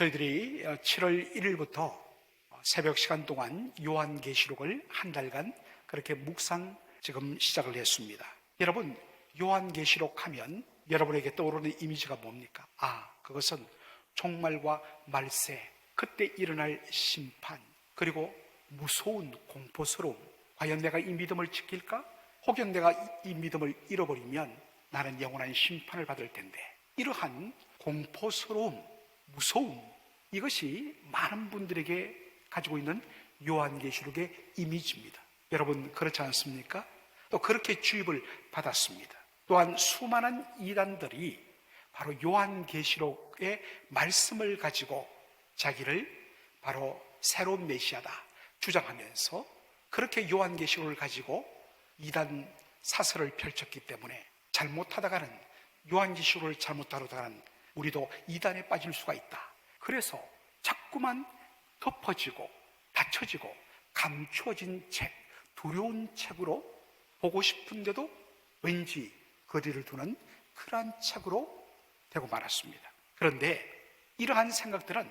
저희들이 7월 1일부터 새벽 시간 동안 요한계시록을 한 달간 그렇게 묵상 지금 시작을 했습니다. 여러분, 요한계시록 하면 여러분에게 떠오르는 이미지가 뭡니까? 그것은 종말과 말세, 그때 일어날 심판, 그리고 무서운 공포스러움. 과연 내가 이 믿음을 지킬까? 혹여 내가 이 믿음을 잃어버리면 나는 영원한 심판을 받을 텐데, 이러한 공포스러움, 무서움, 이것이 많은 분들에게 가지고 있는 요한계시록의 이미지입니다. 여러분, 그렇지 않습니까? 또 그렇게 주입을 받았습니다. 또한 수많은 이단들이 바로 요한계시록의 말씀을 가지고 자기를 바로 새로운 메시아다 주장하면서 그렇게 요한계시록을 가지고 이단 사설을 펼쳤기 때문에 잘못하다가는, 요한계시록을 잘못 다루다가는 우리도 이단에 빠질 수가 있다. 그래서 자꾸만 덮어지고 닫혀지고 감추어진 책, 두려운 책으로 보고 싶은데도 왠지 거리를 두는 그러한 책으로 되고 말았습니다. 그런데 이러한 생각들은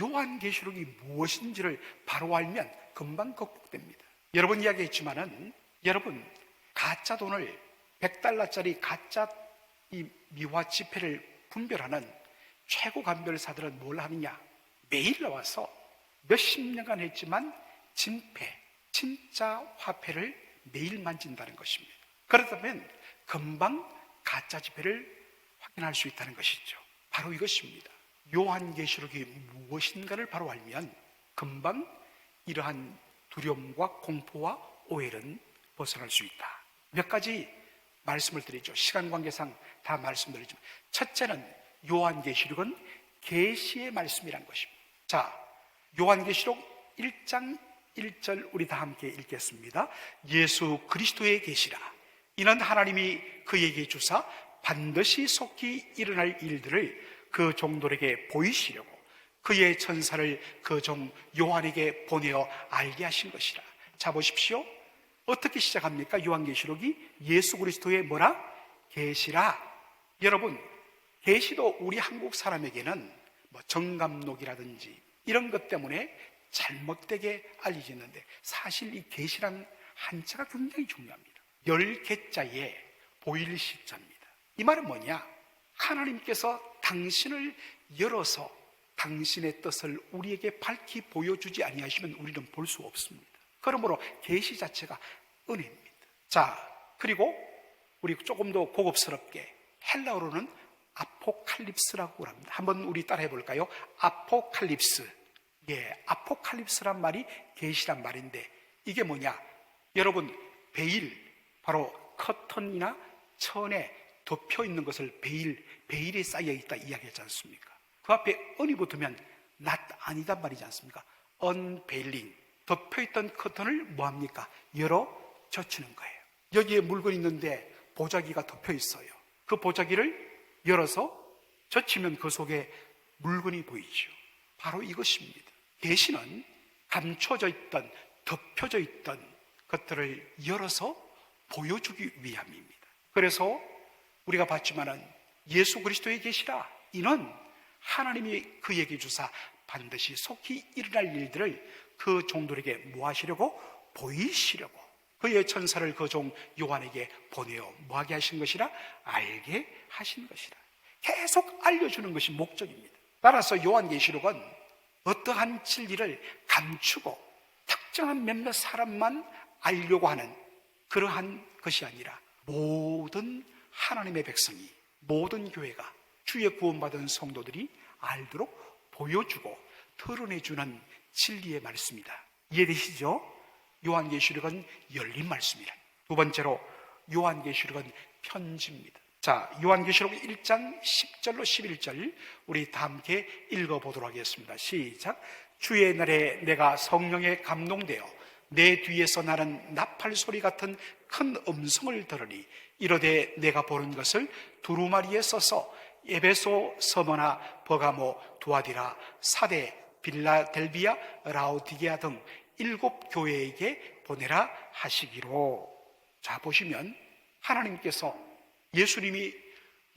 요한계시록이 무엇인지를 바로 알면 금방 극복됩니다. 여러분 이야기했지만은, 여러분 가짜 돈을 100달러짜리 가짜 이 미화 지폐를 분별하는 최고 감별사들은 뭘 하느냐? 매일 나와서 몇십 년간 했지만 진폐, 진짜 화폐를 매일 만진다는 것입니다. 그렇다면 금방 가짜 지폐를 확인할 수 있다는 것이죠. 바로 이것입니다. 요한계시록이 무엇인가를 바로 알면 금방 이러한 두려움과 공포와 오해는 벗어날 수 있다. 몇 가지 말씀을 드리죠. 시간 관계상 다 말씀드리지만, 첫째는 요한계시록은 계시의 말씀이라는 것입니다. 자, 요한계시록 1장 1절 우리 다 함께 읽겠습니다. 예수 그리스도의 계시라. 이는 하나님이 그에게 주사 반드시 속히 일어날 일들을 그 종들에게 보이시려고 그의 천사를 그 종 요한에게 보내어 알게 하신 것이라. 자, 보십시오. 어떻게 시작합니까? 요한계시록이 예수 그리스도의 뭐라? 계시라. 여러분, 계시도 우리 한국 사람에게는 뭐 정감록이라든지 이런 것 때문에 잘못되게 알려지는데, 사실 이 계시란 한자가 굉장히 중요합니다. 열 개자에 보일 시자입니다. 이 말은 뭐냐? 하나님께서 당신을 열어서 당신의 뜻을 우리에게 밝히 보여주지 아니하시면 우리는 볼 수 없습니다. 그러므로 계시 자체가 은혜입니다. 자, 그리고 우리 조금 더 고급스럽게 헬라어로는 아포칼립스라고 합니다. 한번 우리 따라해 볼까요? 아포칼립스. 아포칼립스란 말이 계시란 말인데, 이게 뭐냐? 여러분, 베일, 바로 커튼이나 천에 덮여 있는 것을 베일에 쌓여 있다 이야기하지 않습니까? 그 앞에 언이 붙으면 not 아니단 말이지 않습니까? unveiling, 덮여있던 커튼을 뭐합니까? 열어 젖히는 거예요. 여기에 물건이 있는데 보자기가 덮여 있어요. 그 보자기를 열어서 젖히면 그 속에 물건이 보이죠. 바로 이것입니다. 계시는 감춰져 있던, 덮여져 있던 것들을 열어서 보여주기 위함입니다. 그래서 우리가 봤지만은 예수 그리스도의 계시라, 이는 하나님이 그에게 주사 반드시 속히 일어날 일들을 그 종들에게 뭐 하시려고? 보이시려고 그의 천사를 그 종 요한에게 보내어 뭐하게 하신 것이라? 알게 하신 것이라. 계속 알려주는 것이 목적입니다. 따라서 요한계시록은 어떠한 진리를 감추고 특정한 몇몇 사람만 알려고 하는 그러한 것이 아니라, 모든 하나님의 백성이, 모든 교회가, 주의 구원받은 성도들이 알도록 보여주고 드러내주는 진리의 말씀이다. 이해되시죠? 요한계시록은 열린 말씀이라. 두 번째로 요한계시록은 편지입니다. 자, 요한계시록 1장 10절로 11절 우리 다 함께 읽어보도록 하겠습니다. 시작. 주의 날에 내가 성령에 감동되어 내 뒤에서 나는 나팔 소리 같은 큰 음성을 들으니, 이르되 내가 보는 것을 두루마리에 써서 에베소, 서머나, 버가모, 두아디라, 사데, 빌라델비아, 라오디게아 등 7 교회에게 보내라 하시기로. 자, 보시면 하나님께서, 예수님이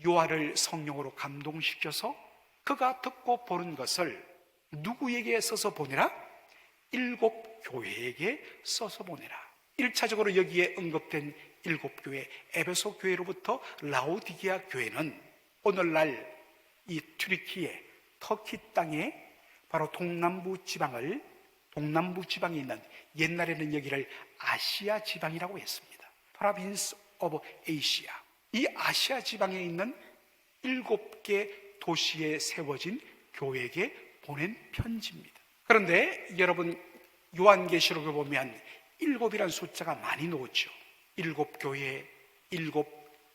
요한을 성령으로 감동시켜서 그가 듣고 보는 것을 누구에게 써서 보내라? 7 교회에게 써서 보내라. 1차적으로 여기에 언급된 7 교회, 에베소 교회로부터 라오디게아 교회는 오늘날 이 튀르키예, 터키 땅에 바로 동남부 지방에 있는, 옛날에는 여기를 아시아 지방이라고 했습니다. 프로빈스 오브 에이시아. 이 아시아 지방에 있는 7개 도시에 세워진 교회에게 보낸 편지입니다. 그런데 여러분, 요한계시록에 보면 7이라는 숫자가 많이 나오죠. 7 교회, 7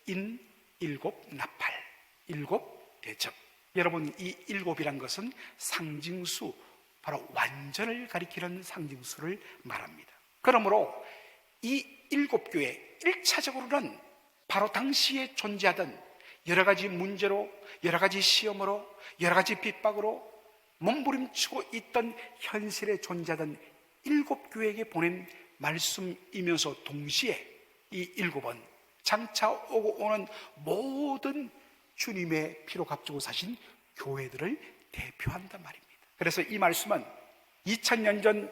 인, 7 나팔, 7 대접. 여러분, 이 7이란 것은 상징수, 바로 완전을 가리키는 상징수를 말합니다. 그러므로 이 7 교회, 1차적으로는 바로 당시에 존재하던 여러 가지 문제로, 여러 가지 시험으로, 여러 가지 핍박으로 몸부림치고 있던 현실에 존재하던 7 교회에게 보낸 말씀이면서 동시에 이 7은 장차 오고 오는 모든 주님의 피로 값주고 사신 교회들을 대표한단 말입니다. 그래서 이 말씀은 2000년 전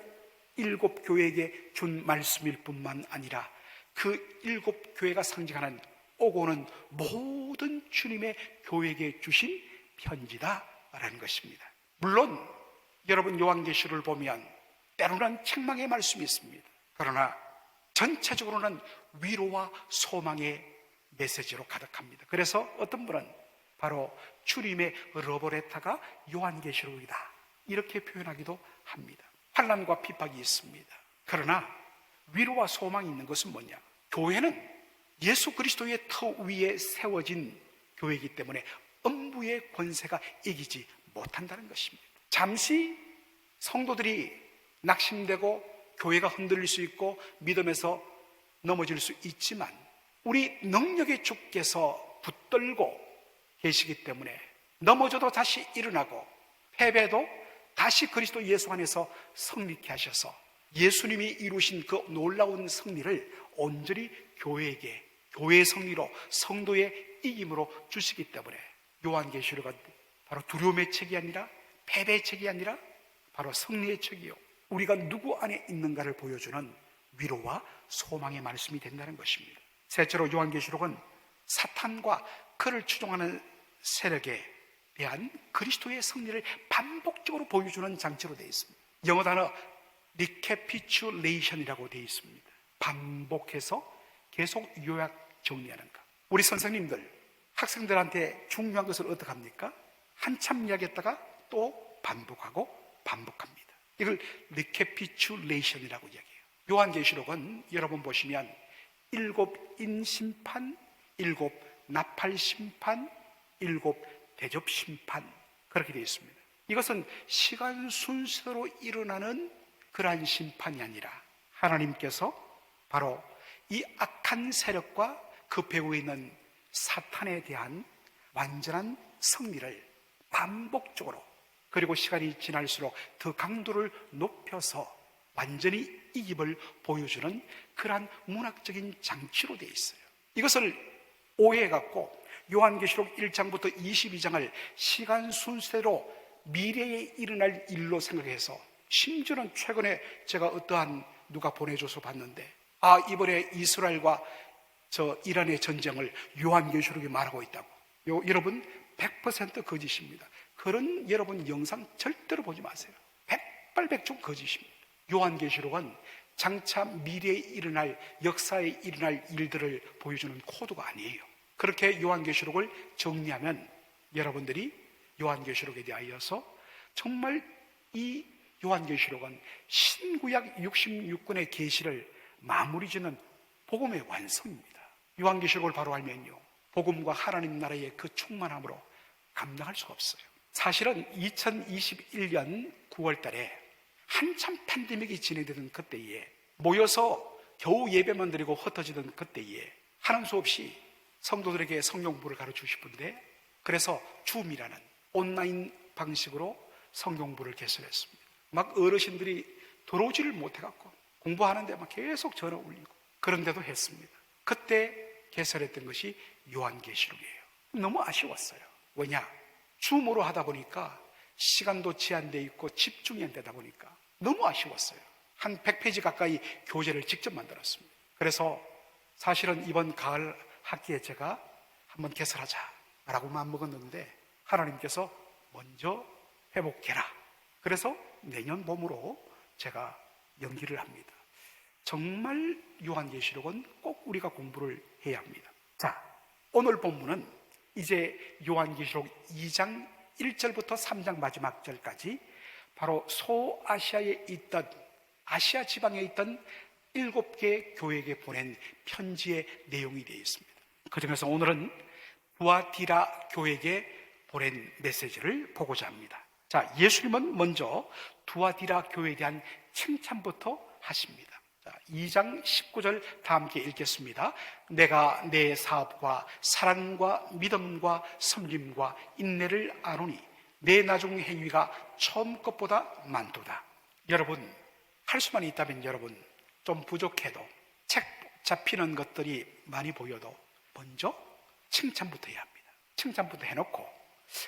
7 교회에게 준 말씀일 뿐만 아니라 그 7 교회가 상징하는 오고 오는 모든 주님의 교회에게 주신 편지다라는 것입니다. 물론 여러분, 요한계시록을 보면 때로는 책망의 말씀이 있습니다. 그러나 전체적으로는 위로와 소망의 메시지로 가득합니다. 그래서 어떤 분은 바로 주님의 러브레터가 요한계시록이다, 이렇게 표현하기도 합니다. 환난과 핍박이 있습니다. 그러나 위로와 소망이 있는 것은 뭐냐? 교회는 예수 그리스도의 터 위에 세워진 교회이기 때문에 음부의 권세가 이기지 못한다는 것입니다. 잠시 성도들이 낙심되고 교회가 흔들릴 수 있고 믿음에서 넘어질 수 있지만 우리 능력의 주께서 붙들고 계시기 때문에 넘어져도 다시 일어나고 패배도 다시 그리스도 예수 안에서 승리케 하셔서 예수님이 이루신 그 놀라운 승리를 온전히 교회에게, 교회의 승리로, 성도의 이김으로 주시기 때문에 요한계시록은 바로 두려움의 책이 아니라, 패배의 책이 아니라 바로 승리의 책이요, 우리가 누구 안에 있는가를 보여주는 위로와 소망의 말씀이 된다는 것입니다. 셋째로 요한계시록은 사탄과 그를 추종하는 세력에 대한 그리스도의 승리를 반복적으로 보여주는 장치로 되어 있습니다. 영어 단어 리캐피츄레이션이라고 되어 있습니다. 반복해서 계속 요약 정리하는 것. 우리 선생님들 학생들한테 중요한 것을 어떻게 합니까? 한참 이야기했다가 또 반복하고 반복합니다. 이걸 리캐피츄레이션이라고 이야기해요. 요한계시록은 여러분 보시면 7 인심판, 7 나팔심판, 7 대접심판, 그렇게 되어 있습니다. 이것은 시간 순서로 일어나는 그러한 심판이 아니라 하나님께서 바로 이 악한 세력과 그 배후에 있는 사탄에 대한 완전한 승리를 반복적으로, 그리고 시간이 지날수록 더 강도를 높여서 완전히 이김을 보여주는 그러한 문학적인 장치로 되어 있어요. 이것을 오해해갖고 요한계시록 1장부터 22장을 시간 순서대로 미래에 일어날 일로 생각해서, 심지어는 최근에 제가 어떠한 누가 보내줘서 봤는데, 이번에 이스라엘과 이란의 전쟁을 요한계시록이 말하고 있다고. 여러분 100% 거짓입니다. 그런 여러분 영상 절대로 보지 마세요. 백발백중 거짓입니다. 요한계시록은 장차 미래에 일어날, 역사에 일어날 일들을 보여주는 코드가 아니에요. 그렇게 요한계시록을 정리하면 여러분들이 요한계시록에 대하여서 정말 이 요한계시록은 신구약 66권의 계시를 마무리 짓는 복음의 완성입니다. 요한계시록을 바로 알면요, 복음과 하나님 나라의 그 충만함으로 감당할 수가 없어요. 사실은 2021년 9월 달에 한참 팬데믹이 진행되던 그때에, 모여서 겨우 예배만 드리고 흩어지던 그때에 하는 수 없이 성도들에게 성경부를 가르치고 싶은데, 그래서 줌이라는 온라인 방식으로 성경부를 개설했습니다. 막 어르신들이 들어오지를 못해갖고 공부하는데 막 계속 전화 울리고, 그런데도 했습니다. 그때 개설했던 것이 요한계시록이에요. 너무 아쉬웠어요. 왜냐? 줌으로 하다 보니까 시간도 제한되어 있고 집중이 안 되다 보니까 너무 아쉬웠어요. 한 100페이지 가까이 교재를 직접 만들었습니다. 그래서 사실은 이번 가을 학기에 제가 한번 개설하자라고 마음먹었는데 하나님께서 먼저 회복해라. 그래서 내년 봄으로 제가 연기를 합니다. 정말 요한계시록은 꼭 우리가 공부를 해야 합니다. 자, 오늘 본문은 이제 요한계시록 2장 1절부터 3장 마지막 절까지 바로 소아시아에 있던, 아시아 지방에 있던 7개 교회에게 보낸 편지의 내용이 되어 있습니다. 그 중에서 오늘은 두아디라 교회에게 보낸 메시지를 보고자 합니다. 자, 예수님은 먼저 두아디라 교회에 대한 칭찬부터 하십니다. 자, 2장 19절 다 함께 읽겠습니다. 내가 내 사업과 사랑과 믿음과 섬김과 인내를 아노니 내 나중 행위가 처음 것보다 많도다. 여러분, 할 수만 있다면 여러분, 좀 부족해도 책 잡히는 것들이 많이 보여도 먼저 칭찬부터 해야 합니다. 칭찬부터 해놓고,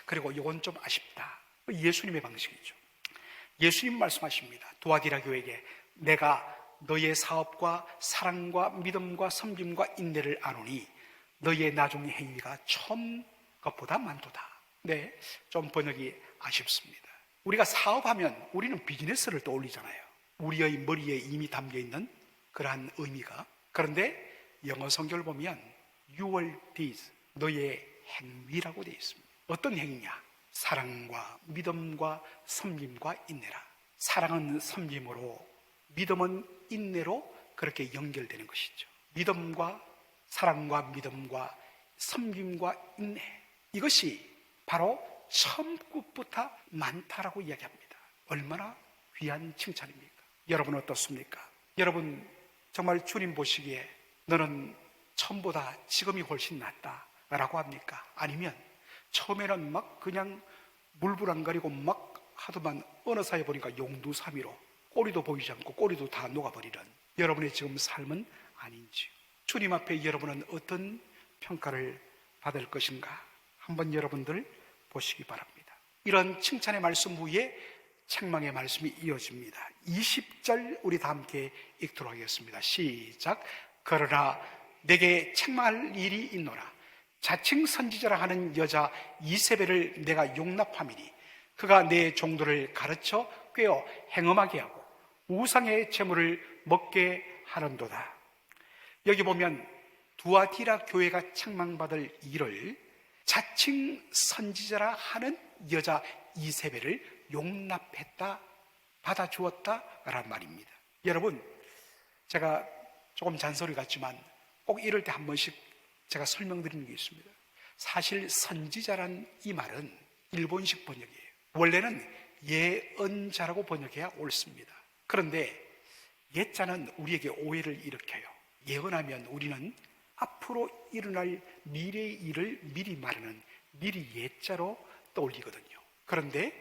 그리고 이건 좀 아쉽다. 예수님의 방식이죠. 예수님 말씀하십니다. 두아디라 교회에게 내가 너의 사업과 사랑과 믿음과 섬김과 인내를 아노니 너의 나중 행위가 처음 것보다 많도다. 네, 좀 번역이 아쉽습니다. 우리가 사업하면 우리는 비즈니스를 떠올리잖아요. 우리의 머리에 이미 담겨있는 그러한 의미가. 그런데 영어 성경을 보면 your deeds, 너의 행위라고 되어 있습니다. 어떤 행위냐? 사랑과 믿음과 섬김과 인내라. 사랑은 섬김으로, 믿음은 인내로 그렇게 연결되는 것이죠. 믿음과 사랑과 믿음과 섬김과 인내, 이것이 바로 처음 것부터 많다라고 이야기합니다. 얼마나 귀한 칭찬입니까? 여러분 어떻습니까? 여러분 정말 주님 보시기에 너는 처음보다 지금이 훨씬 낫다라고 합니까? 아니면 처음에는 막 그냥 물불안가리고 막 하더만 어느 사이에 보니까 용두사미로 꼬리도 보이지 않고 꼬리도 다 녹아버리는 여러분의 지금 삶은 아닌지요? 주님 앞에 여러분은 어떤 평가를 받을 것인가? 한번 여러분들 보시기 바랍니다. 이런 칭찬의 말씀 후에 책망의 말씀이 이어집니다. 20절 우리 다 함께 읽도록 하겠습니다. 시작. 그러나 내게 책망할 일이 있노라. 자칭 선지자라 하는 여자 이세벨을 내가 용납함이니 그가 내 종들을 가르쳐 꿰어 행음하게 하고 우상의 재물을 먹게 하는도다. 여기 보면 두아디라 교회가 책망받을 일을 자칭 선지자라 하는 여자 이세벨을 용납했다, 받아주었다 라는 말입니다. 여러분, 제가 조금 잔소리 같지만 꼭 이럴 때 한 번씩 제가 설명드리는 게 있습니다. 사실 선지자란 이 말은 일본식 번역이에요. 원래는 예언자라고 번역해야 옳습니다. 그런데 예자는 우리에게 오해를 일으켜요. 예언하면 우리는 앞으로 일어날 미래의 일을 미리 말하는 미리 예자로 떠올리거든요. 그런데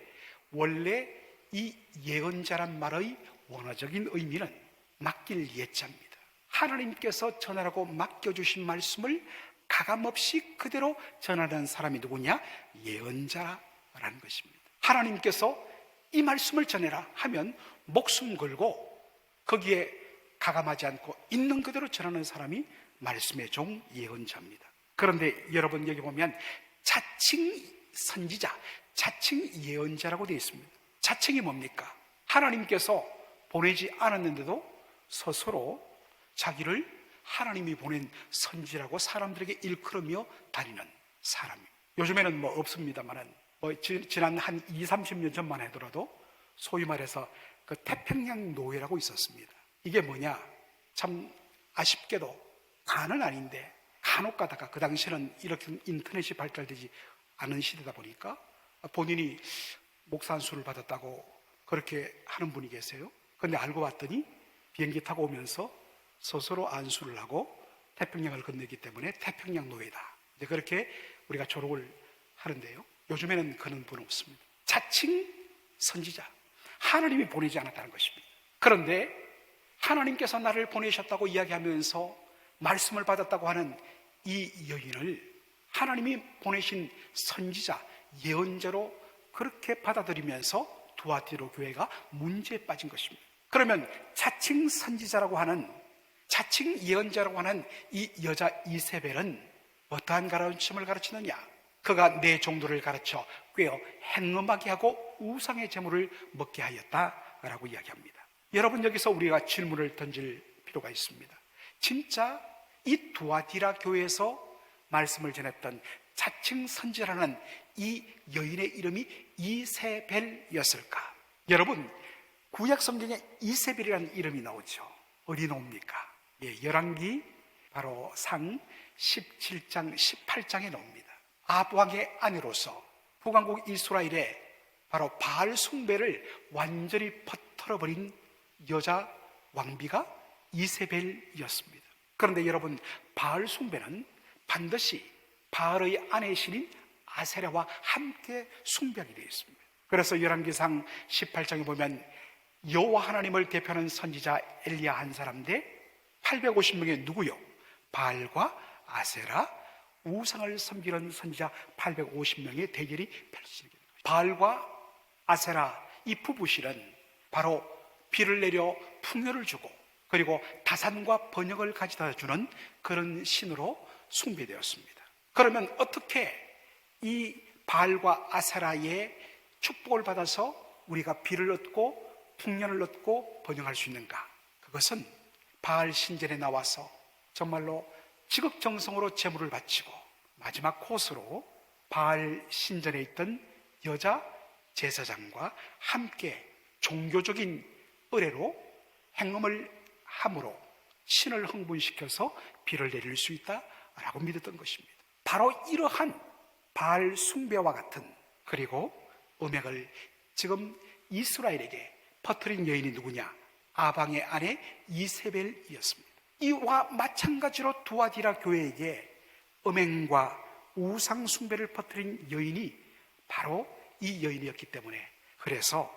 원래 이 예언자란 말의 원어적인 의미는 맡길 예자입니다. 하나님께서 전하라고 맡겨주신 말씀을 가감없이 그대로 전하는 사람이 누구냐? 예언자라는 것입니다. 하나님께서 이 말씀을 전해라 하면 목숨 걸고 거기에 가감하지 않고 있는 그대로 전하는 사람이 말씀의 종 예언자입니다. 그런데 여러분 여기 보면 자칭 선지자, 자칭 예언자라고 되어 있습니다. 자칭이 뭡니까? 하나님께서 보내지 않았는데도 스스로 자기를 하나님이 보낸 선지라고 사람들에게 일컬으며 다니는 사람입니다. 요즘에는 뭐 없습니다만은 지난 한 20-30년 전만 하더라도 소위 말해서 그 태평양 노예라고 있었습니다. 이게 뭐냐? 참 아쉽게도 다는 아닌데 간혹 가다가 그 당시에는 이렇게 인터넷이 발달되지 않은 시대다 보니까 본인이 목사 안수를 받았다고 그렇게 하는 분이 계세요. 그런데 알고 봤더니 비행기 타고 오면서 스스로 안수를 하고 태평양을 건너기 때문에 태평양 노예다. 이제 그렇게 우리가 조롱을 하는데요. 요즘에는 그런 분 없습니다. 자칭 선지자, 하나님이 보내지 않았다는 것입니다. 그런데 하나님께서 나를 보내셨다고 이야기하면서 말씀을 받았다고 하는 이 여인을 하나님이 보내신 선지자, 예언자로 그렇게 받아들이면서 두아디라 교회가 문제에 빠진 것입니다. 그러면 자칭 선지자라고 하는, 자칭 예언자라고 하는 이 여자 이세벨은 어떠한 가르침을 가르치느냐? 그가 내 종들을 가르쳐 꿰어 행음하게 하고 우상의 제물을 먹게 하였다라고 이야기합니다. 여러분, 여기서 우리가 질문을 던질 필요가 있습니다. 진짜 이 두아디라 교회에서 말씀을 전했던 자칭 선지라는 이 여인의 이름이 이세벨이었을까? 여러분, 구약 성경에 이세벨이라는 이름이 나오죠. 어디 나옵니까? 열왕기 바로 상 17장 18장에 나옵니다. 아합 왕의 아내로서 북왕국 이스라엘에 바로 바알 숭배를 완전히 퍼뜨려버린 여자 왕비가 이세벨이었습니다. 그런데 여러분, 바알 숭배는 반드시 바알의 아내이신 아세라와 함께 숭배하게 되어 있습니다. 그래서 열왕기상 18장에 보면 여호와 하나님을 대표하는 선지자 엘리야 한 사람 대 850명의 누구요? 바알과 아세라, 우상을 섬기는 선지자 850명의 대결이 펼쳐지게 됩니다. 바알과 아세라 이 부부실은 바로 비를 내려 풍요를 주고 그리고 다산과 번영을 가져다 주는 그런 신으로 숭배되었습니다. 그러면 어떻게 이 바알과 아세라의 축복을 받아서 우리가 비를 얻고 풍년을 얻고 번영할 수 있는가? 그것은 바알 신전에 나와서 정말로 지극정성으로 제물을 바치고 마지막 코스로 바알 신전에 있던 여자 제사장과 함께 종교적인 의례로 행음을 함으로 신을 흥분시켜서 비를 내릴 수 있다라고 믿었던 것입니다. 바로 이러한 바알 숭배와 같은, 그리고 음행을 지금 이스라엘에게 퍼뜨린 여인이 누구냐? 아방의 아내 이세벨이었습니다. 이와 마찬가지로 두아디라 교회에게 음행과 우상 숭배를 퍼뜨린 여인이 바로 이 여인이었기 때문에, 그래서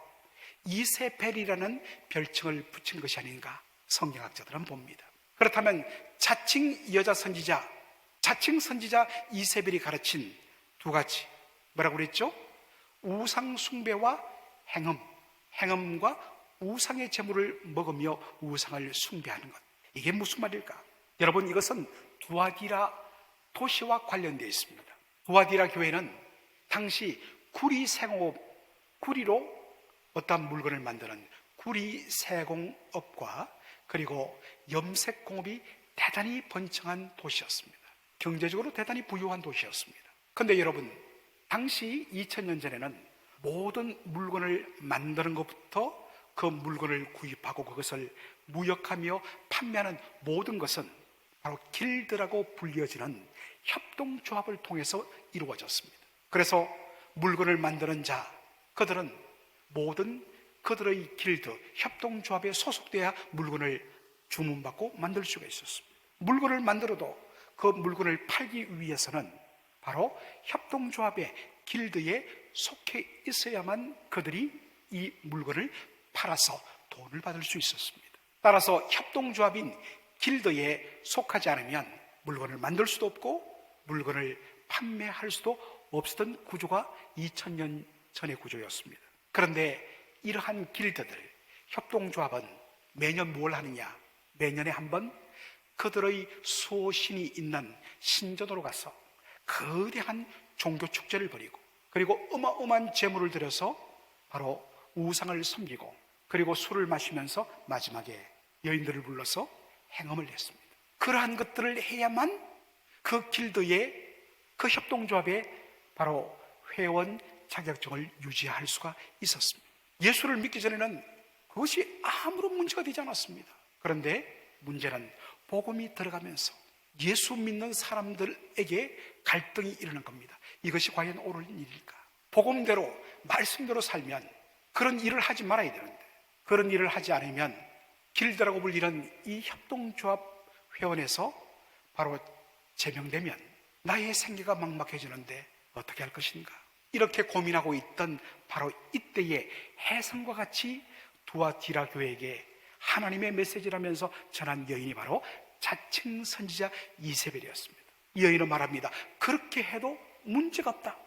이세벨이라는 별칭을 붙인 것이 아닌가 성경학자들은 봅니다. 그렇다면 자칭 여자 선지자, 자칭 선지자 이세벨이 가르친 두 가지, 뭐라고 그랬죠? 우상 숭배와 행음, 행음과 우상의 제물을 먹으며 우상을 숭배하는 것, 이게 무슨 말일까? 여러분, 이것은 두아디라 도시와 관련되어 있습니다. 두아디라 교회는 당시 구리 세공업, 구리로 어떤 물건을 만드는 구리 세공업과 그리고 염색공업이 대단히 번창한 도시였습니다. 경제적으로 대단히 부유한 도시였습니다. 그런데 여러분, 당시 2000년 전에는 모든 물건을 만드는 것부터 그 물건을 구입하고 그것을 무역하며 판매하는 모든 것은 바로 길드라고 불려지는 협동조합을 통해서 이루어졌습니다. 그래서 물건을 만드는 자, 그들은 모든 그들의 길드, 협동조합에 소속돼야 물건을 주문받고 만들 수가 있었습니다. 물건을 만들어도 그 물건을 팔기 위해서는 바로 협동조합의 길드에 속해 있어야만 그들이 이 물건을 팔아서 돈을 받을 수 있었습니다. 따라서 협동조합인 길드에 속하지 않으면 물건을 만들 수도 없고 물건을 판매할 수도 없었던 구조가 2000년 전의 구조였습니다. 그런데 이러한 길드들, 협동조합은 매년 뭘 하느냐? 매년에 한 번 그들의 수호신이 있는 신전으로 가서 거대한 종교 축제를 벌이고, 그리고 어마어마한 제물을 들여서 바로 우상을 섬기고, 그리고 술을 마시면서 마지막에 여인들을 불러서 행음을 했습니다. 그러한 것들을 해야만 그 길드의, 그 협동조합의 바로 회원 자격증을 유지할 수가 있었습니다. 예수를 믿기 전에는 그것이 아무런 문제가 되지 않았습니다. 그런데 문제는 복음이 들어가면서 예수 믿는 사람들에게 갈등이 일어난 겁니다. 이것이 과연 옳은 일일까? 복음대로, 말씀대로 살면 그런 일을 하지 말아야 되는데, 그런 일을 하지 않으면 길드라고 불리는 이 협동조합 회원에서 바로 제명되면 나의 생계가 막막해지는데 어떻게 할 것인가? 이렇게 고민하고 있던 바로 이때의 해성과 같이 두아디라 교회에게 하나님의 메시지라면서 전한 여인이 바로 자칭 선지자 이세벨이었습니다. 이 여인은 말합니다. 그렇게 해도 문제가 없다.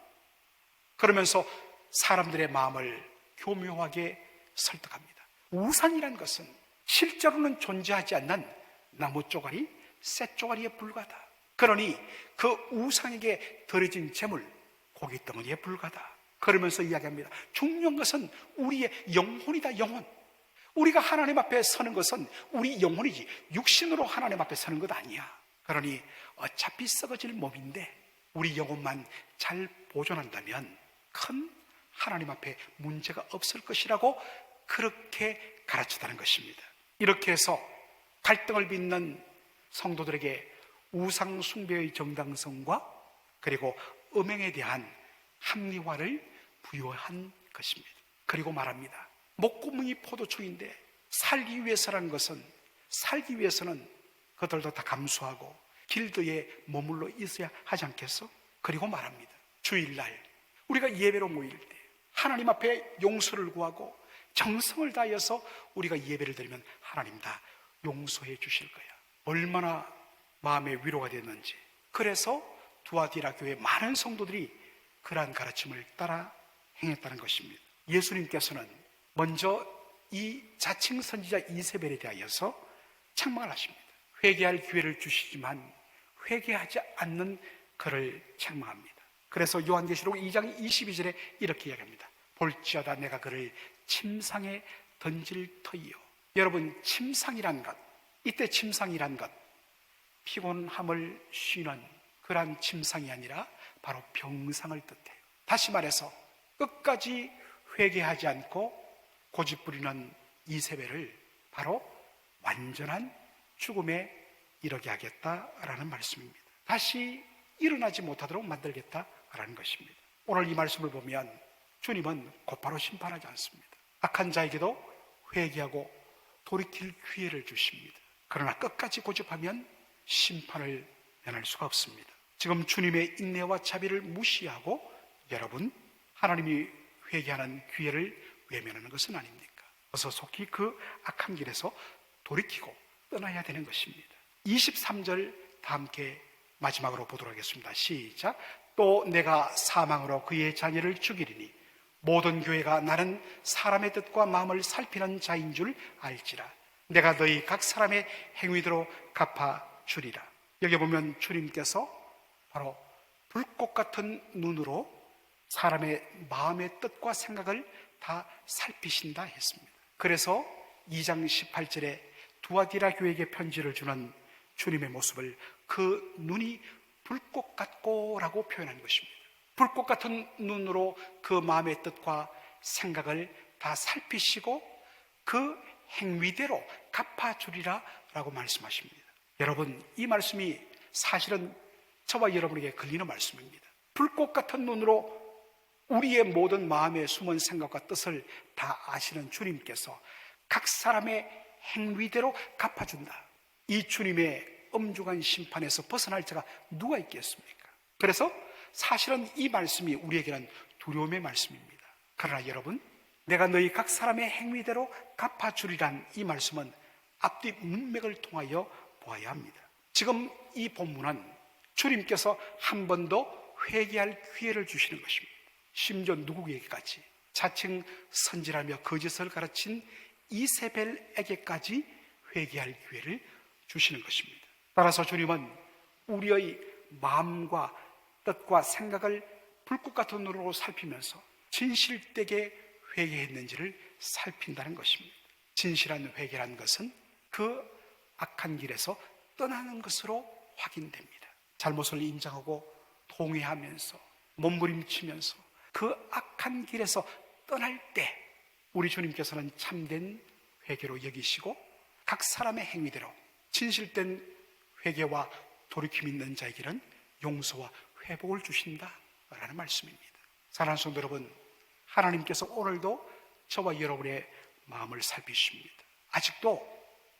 그러면서 사람들의 마음을 교묘하게 설득합니다. 우상이란 것은 실제로는 존재하지 않는 나무 쪼가리, 쇠 쪼가리에 불과하다. 그러니 그 우상에게 드려진 재물, 고기 덩어리에 불과하다. 그러면서 이야기합니다. 중요한 것은 우리의 영혼이다. 영혼. 우리가 하나님 앞에 서는 것은 우리 영혼이지 육신으로 하나님 앞에 서는 것 아니야. 그러니 어차피 썩어질 몸인데 우리 영혼만 잘 보존한다면 큰 하나님 앞에 문제가 없을 것이라고 그렇게 가르쳤다는 것입니다. 이렇게 해서 갈등을 빚는 성도들에게 우상 숭배의 정당성과 그리고 음행에 대한 합리화를 부여한 것입니다. 그리고 말합니다. 목구멍이 포도주인데 살기 위해서는 그들도 다 감수하고 길드에 머물러 있어야 하지 않겠어? 그리고 말합니다. 주일날 우리가 예배로 모일 때 하나님 앞에 용서를 구하고 정성을 다해서 우리가 예배를 드리면 하나님 다 용서해 주실 거야. 얼마나 마음의 위로가 됐는지. 그래서 두아디라 교회 많은 성도들이 그러한 가르침을 따라 행했다는 것입니다. 예수님께서는 먼저 이 자칭 선지자 이세벨에 대하여서 책망을 하십니다. 회개할 기회를 주시지만 회개하지 않는 그를 책망합니다. 그래서 요한계시록 2장 22절에 이렇게 이야기합니다. 볼지어다 내가 그를 침상에 던질 터이요. 여러분, 침상이란 것, 이때 침상이란 것, 피곤함을 쉬는 그러한 침상이 아니라 바로 병상을 뜻해요. 다시 말해서 끝까지 회개하지 않고 고집부리는 이세벨을 바로 완전한 죽음에 이르게 하겠다라는 말씀입니다. 다시 일어나지 못하도록 만들겠다라는 것입니다. 오늘 이 말씀을 보면 주님은 곧바로 심판하지 않습니다. 악한 자에게도 회개하고 돌이킬 기회를 주십니다. 그러나 끝까지 고집하면 심판을 면할 수가 없습니다. 지금 주님의 인내와 자비를 무시하고 여러분 하나님이 회개하는 기회를 외면하는 것은 아닙니까? 어서 속히 그 악한 길에서 돌이키고 떠나야 되는 것입니다. 23절 다 함께 마지막으로 보도록 하겠습니다. 시작. 또 내가 사망으로 그의 자녀를 죽이리니 모든 교회가 나는 사람의 뜻과 마음을 살피는 자인 줄 알지라. 내가 너희 각 사람의 행위대로 갚아주리라. 여기 보면 주님께서 바로 불꽃 같은 눈으로 사람의 마음의 뜻과 생각을 다 살피신다 했습니다. 그래서 2장 18절에 두아디라 교회에게 편지를 주는 주님의 모습을 그 눈이 불꽃 같고라고 표현한 것입니다. 불꽃 같은 눈으로 그 마음의 뜻과 생각을 다 살피시고 그 행위대로 갚아주리라 라고 말씀하십니다. 여러분, 이 말씀이 사실은 저와 여러분에게 걸리는 말씀입니다. 불꽃 같은 눈으로 우리의 모든 마음의 숨은 생각과 뜻을 다 아시는 주님께서 각 사람의 행위대로 갚아준다. 이 주님의 엄중한 심판에서 벗어날 자가 누가 있겠습니까? 그래서 사실은 이 말씀이 우리에게는 두려움의 말씀입니다. 그러나 여러분, 내가 너희 각 사람의 행위대로 갚아주리란 이 말씀은 앞뒤 문맥을 통하여 보아야 합니다. 지금 이 본문은 주님께서 한 번 더 회개할 기회를 주시는 것입니다. 심지어 누구에게까지? 자칭 선지라며 거짓을 가르친 이세벨에게까지 회개할 기회를 주시는 것입니다. 따라서 주님은 우리의 마음과 뜻과 생각을 불꽃 같은 눈으로 살피면서 진실되게 회개했는지를 살핀다는 것입니다. 진실한 회개라는 것은 그 악한 길에서 떠나는 것으로 확인됩니다. 잘못을 인정하고 통회하면서 몸부림치면서 그 악한 길에서 떠날 때 우리 주님께서는 참된 회개로 여기시고 각 사람의 행위대로 진실된 회개와 돌이킴 있는 자에게는 용서와 회복을 주신다라는 말씀입니다. 사랑하는 성도 여러분, 하나님께서 오늘도 저와 여러분의 마음을 살피십니다. 아직도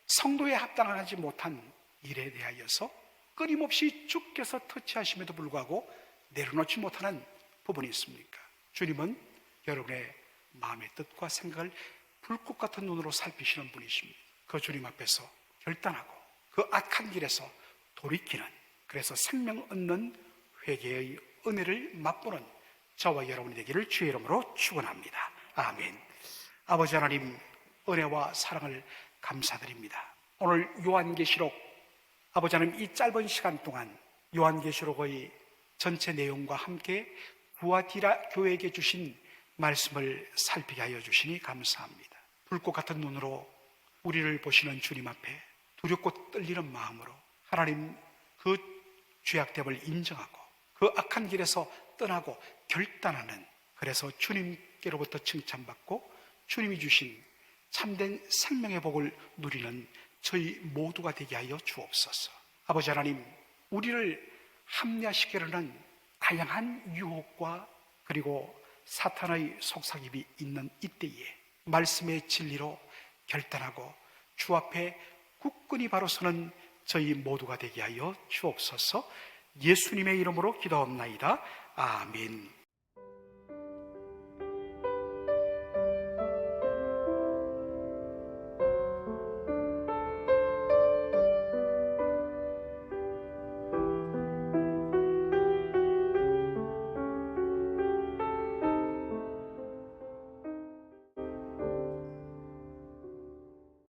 성도에 합당하지 못한 일에 대하여서 끊임없이 주께서 터치하심에도 불구하고 내려놓지 못하는 부분이 있습니까? 주님은 여러분의 마음의 뜻과 생각을 불꽃 같은 눈으로 살피시는 분이십니다. 그 주님 앞에서 결단하고 그 악한 길에서 돌이키는, 그래서 생명 얻는 회개의 은혜를 맛보는 저와 여러분이 되기를 주의 이름으로 축원합니다. 아멘. 아버지 하나님, 은혜와 사랑을 감사드립니다. 오늘 요한계시록, 아버지 하나님, 이 짧은 시간 동안 요한계시록의 전체 내용과 함께 부아디라 교회에게 주신 말씀을 살피게 하여 주시니 감사합니다. 불꽃 같은 눈으로 우리를 보시는 주님 앞에 두렵고 떨리는 마음으로 하나님 그 죄악됨을 인정하고 그 악한 길에서 떠나고 결단하는, 그래서 주님께로부터 칭찬받고 주님이 주신 참된 생명의 복을 누리는 저희 모두가 되게 하여 주옵소서. 아버지 하나님, 우리를 합리화시키려는 다양한 유혹과 그리고 사탄의 속삭임이 있는 이때에 말씀의 진리로 결단하고 주 앞에 굳건히 바로 서는 저희 모두가 되게 하여 주옵소서. 예수님의 이름으로 기도합나이다. 아멘.